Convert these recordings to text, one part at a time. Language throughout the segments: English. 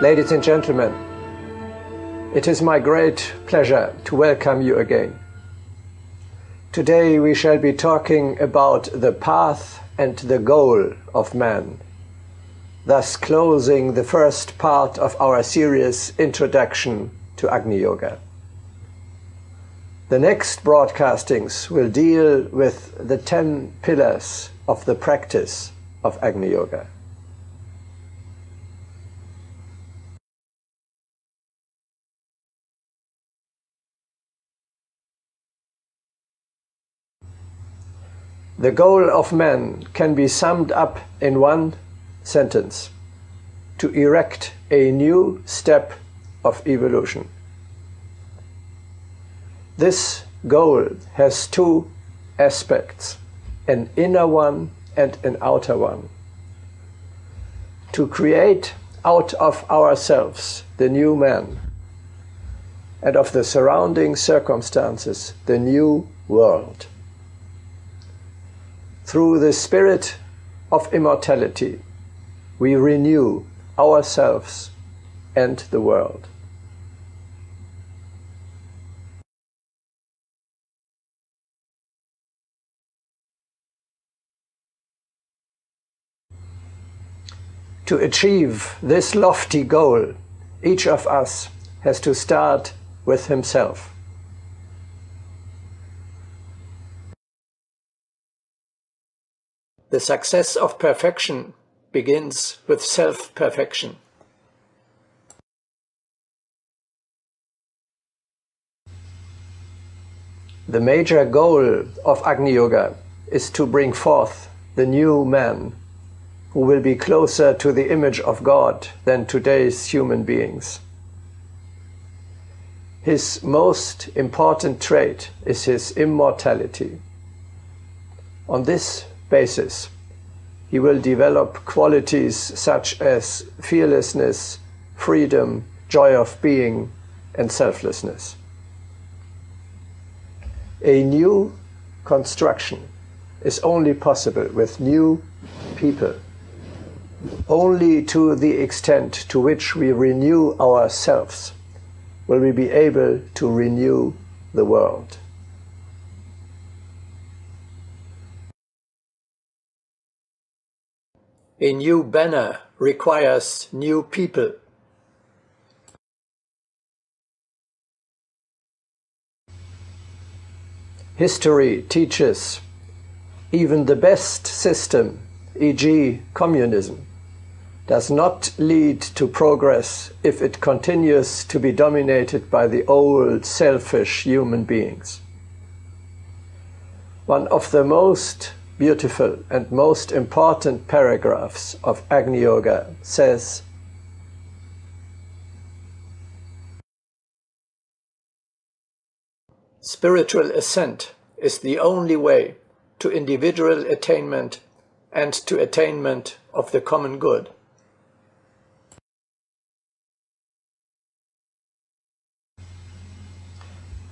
Ladies and gentlemen, it is my great pleasure to welcome you again. Today we shall be talking about the path and the goal of man, thus closing the first part of our series Introduction to Agni Yoga. The next broadcastings will deal with the 10 pillars of the practice of Agni Yoga. The goal of man can be summed up in one sentence: to erect a new step of evolution. This goal has two aspects, an inner one and an outer one. To create out of ourselves the new man, and of the surrounding circumstances the new world. Through the spirit of immortality, we renew ourselves and the world. To achieve this lofty goal, each of us has to start with himself. The success of perfection begins with self-perfection. The major goal of Agni Yoga is to bring forth the new man, who will be closer to the image of God than today's human beings. His most important trait is his immortality. On this basis, he will develop qualities such as fearlessness, freedom, joy of being, and selflessness. A new construction is only possible with new people. Only to the extent to which we renew ourselves will we be able to renew the world. A new banner requires new people. History teaches even the best system, e.g. communism, does not lead to progress if it continues to be dominated by the old, selfish human beings. One of the most beautiful and most important paragraphs of Agni Yoga says, "Spiritual ascent is the only way to individual attainment and to attainment of the common good."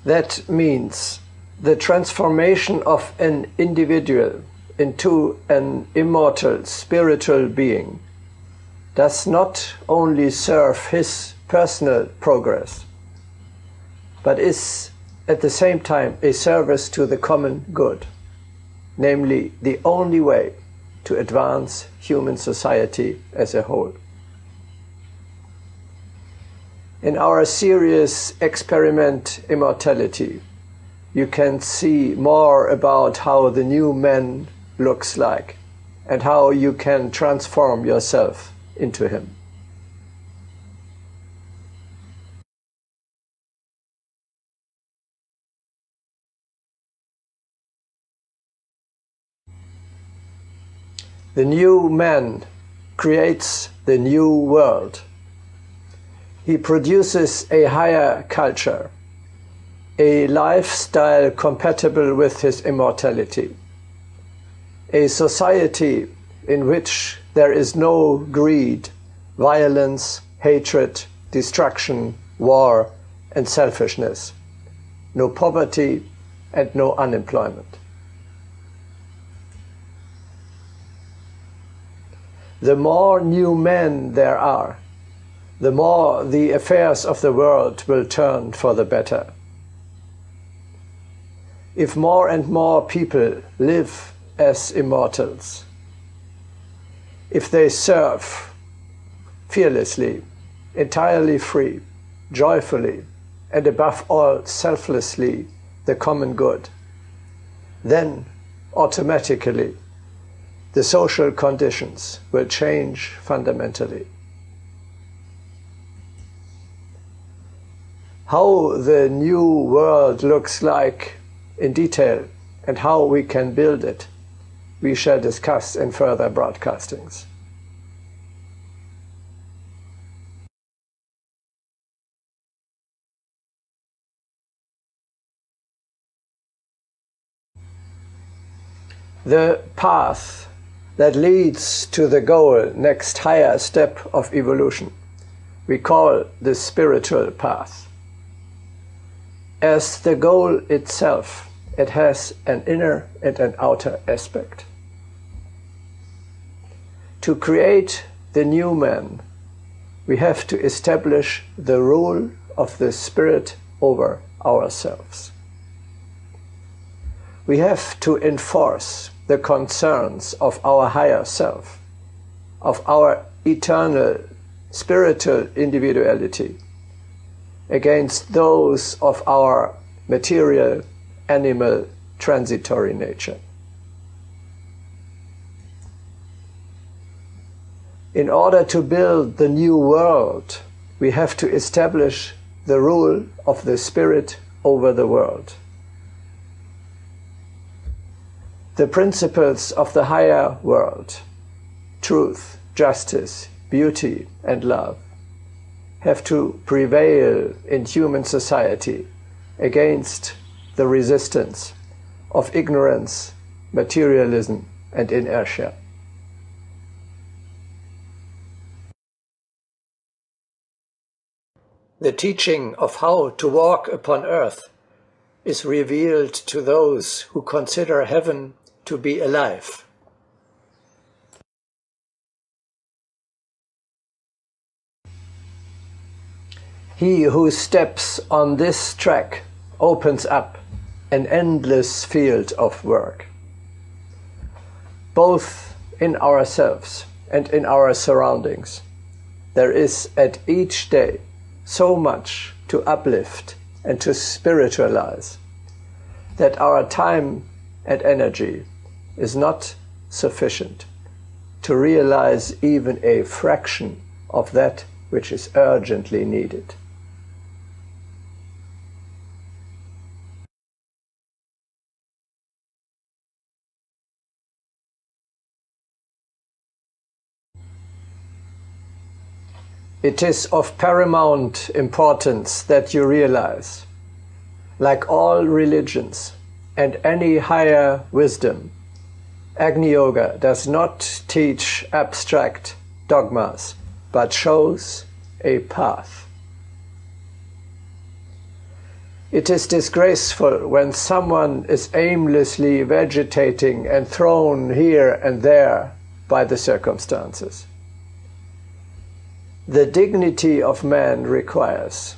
That means the transformation of an individual into an immortal spiritual being does not only serve his personal progress, but is at the same time a service to the common good, namely the only way to advance human society as a whole. In our series Experiment Immortality, you can see more about how the new man looks like and how you can transform yourself into him. The new man creates the new world. He produces a higher culture, a lifestyle compatible with his immortality, a society in which there is no greed, violence, hatred, destruction, war, and selfishness, no poverty, and no unemployment. The more new men there are, the more the affairs of the world will turn for the better. If more and more people live as immortals, if they serve fearlessly, entirely free, joyfully, and above all selflessly the common good, then automatically the social conditions will change fundamentally. How the new world looks like in detail and how we can build it, we shall discuss in further broadcastings. The path that leads to the goal, next higher step of evolution, we call the spiritual path. As the goal itself, it has an inner and an outer aspect. To create the new man, we have to establish the rule of the spirit over ourselves. We have to enforce the concerns of our higher self, of our eternal spiritual individuality, against those of our material, animal, transitory nature. In order to build the new world, we have to establish the rule of the spirit over the world. The principles of the higher world, truth, justice, beauty, and love, have to prevail in human society against the resistance of ignorance, materialism, and inertia. The teaching of how to walk upon earth is revealed to those who consider heaven to be alive. He who steps on this track opens up an endless field of work, both in ourselves and in our surroundings. There is at each day so much to uplift and to spiritualize that our time and energy is not sufficient to realize even a fraction of that which is urgently needed. It is of paramount importance that you realize, like all religions and any higher wisdom, Agni Yoga does not teach abstract dogmas, but shows a path. It is disgraceful when someone is aimlessly vegetating and thrown here and there by the circumstances. The dignity of man requires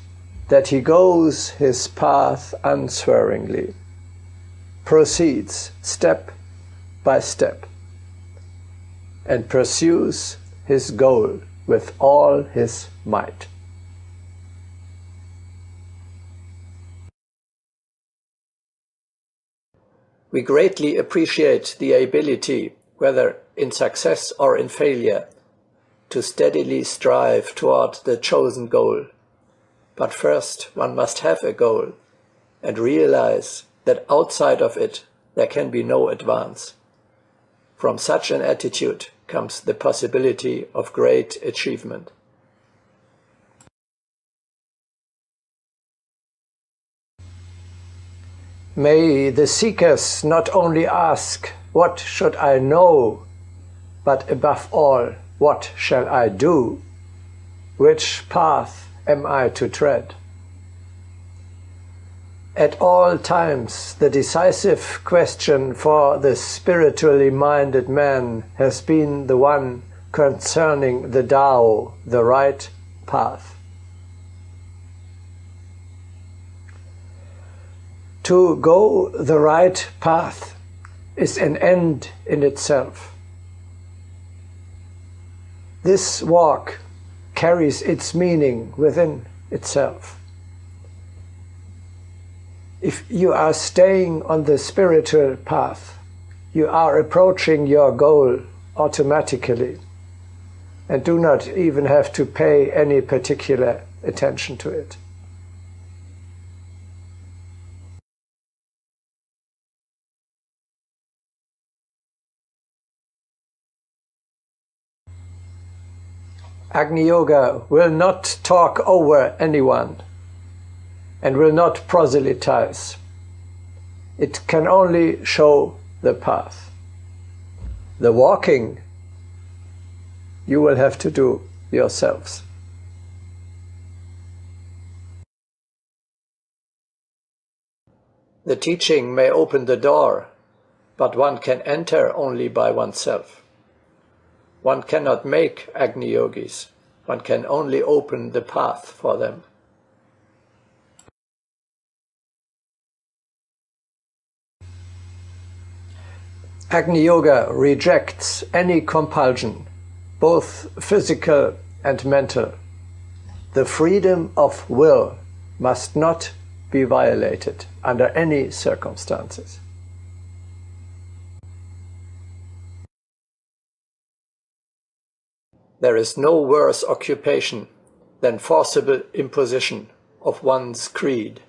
that he goes his path unswervingly, proceeds step by step, and pursues his goal with all his might. We greatly appreciate the ability, whether in success or in failure, to steadily strive toward the chosen goal. But first one must have a goal and realize that outside of it there can be no advance. From such an attitude comes the possibility of great achievement. May the seekers not only ask, "What should I know?" but above all, "What shall I do? Which path am I to tread?" At all times, the decisive question for the spiritually minded man has been the one concerning the Tao, the right path. To go the right path is an end in itself. This walk carries its meaning within itself. If you are staying on the spiritual path, you are approaching your goal automatically and do not even have to pay any particular attention to it. Agni Yoga will not talk over anyone and will not proselytize. It can only show the path. The walking you will have to do yourselves. The teaching may open the door, but one can enter only by oneself. One cannot make Agni Yogis. One can only open the path for them. Agni Yoga rejects any compulsion, both physical and mental. The freedom of will must not be violated under any circumstances. There is no worse occupation than forcible imposition of one's creed.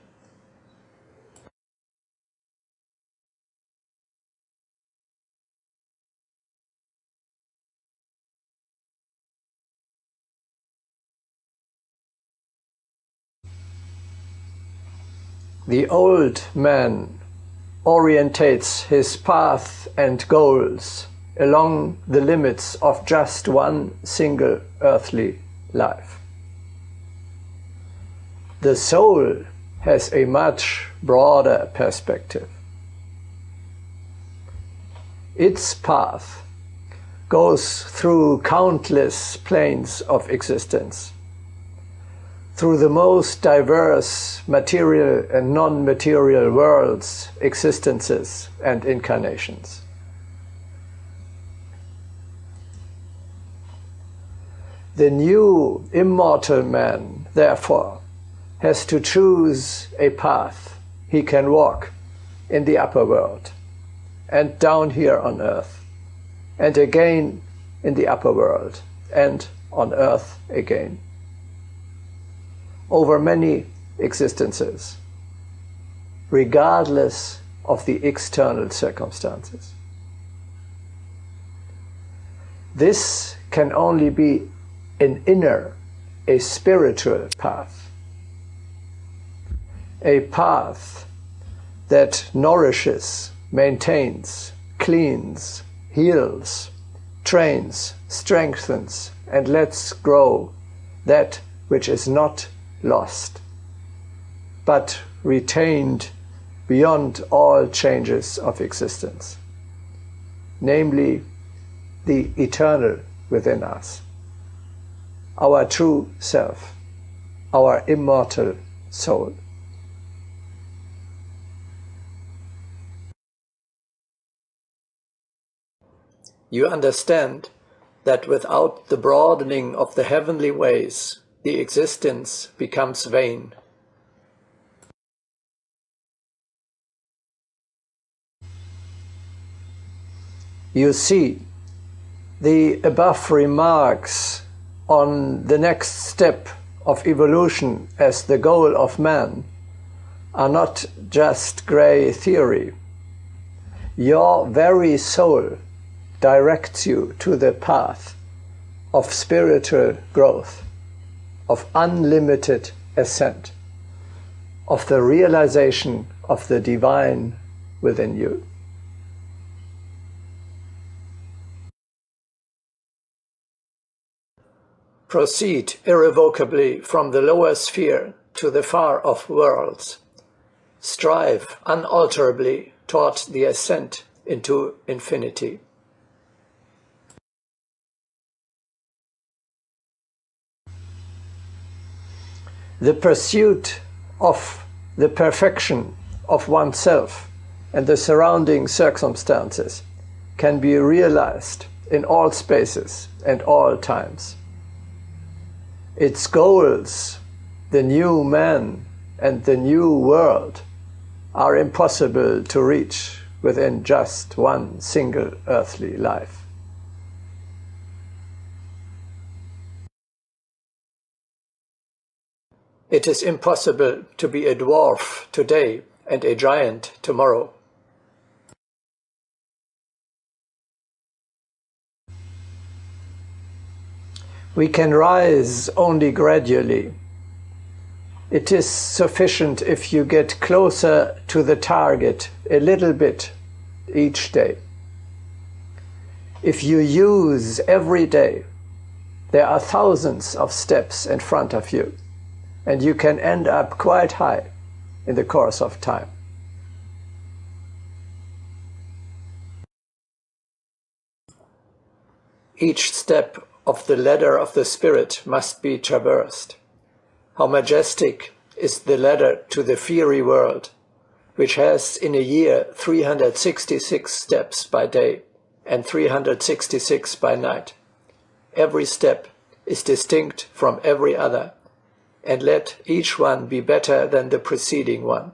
The old man orientates his path and goals along the limits of just one single earthly life. The soul has a much broader perspective. Its path goes through countless planes of existence, through the most diverse material and non-material worlds, existences, and incarnations. The new immortal man, therefore, has to choose a path he can walk in the upper world, and down here on earth, and again in the upper world, and on earth again, over many existences, regardless of the external circumstances. This can only be an inner, a spiritual path. A path that nourishes, maintains, cleans, heals, trains, strengthens, and lets grow that which is not lost, but retained beyond all changes of existence, namely the eternal within us, our true self, our immortal soul. You understand that without the broadening of the heavenly ways, the existence becomes vain. You see, the above remarks on the next step of evolution as the goal of man are not just grey theory. Your very soul directs you to the path of spiritual growth, of unlimited ascent, of the realization of the divine within you. Proceed irrevocably from the lower sphere to the far-off worlds. Strive unalterably toward the ascent into infinity. The pursuit of the perfection of oneself and the surrounding circumstances can be realized in all spaces and all times. Its goals, the new man and the new world, are impossible to reach within just one single earthly life. It is impossible to be a dwarf today and a giant tomorrow. We can rise only gradually. It is sufficient if you get closer to the target a little bit each day. If you use every day, there are thousands of steps in front of you, and you can end up quite high in the course of time. Each step of the ladder of the spirit must be traversed. How majestic is the ladder to the fiery world, which has in a year 366 steps by day and 366 by night. Every step is distinct from every other, and let each one be better than the preceding one.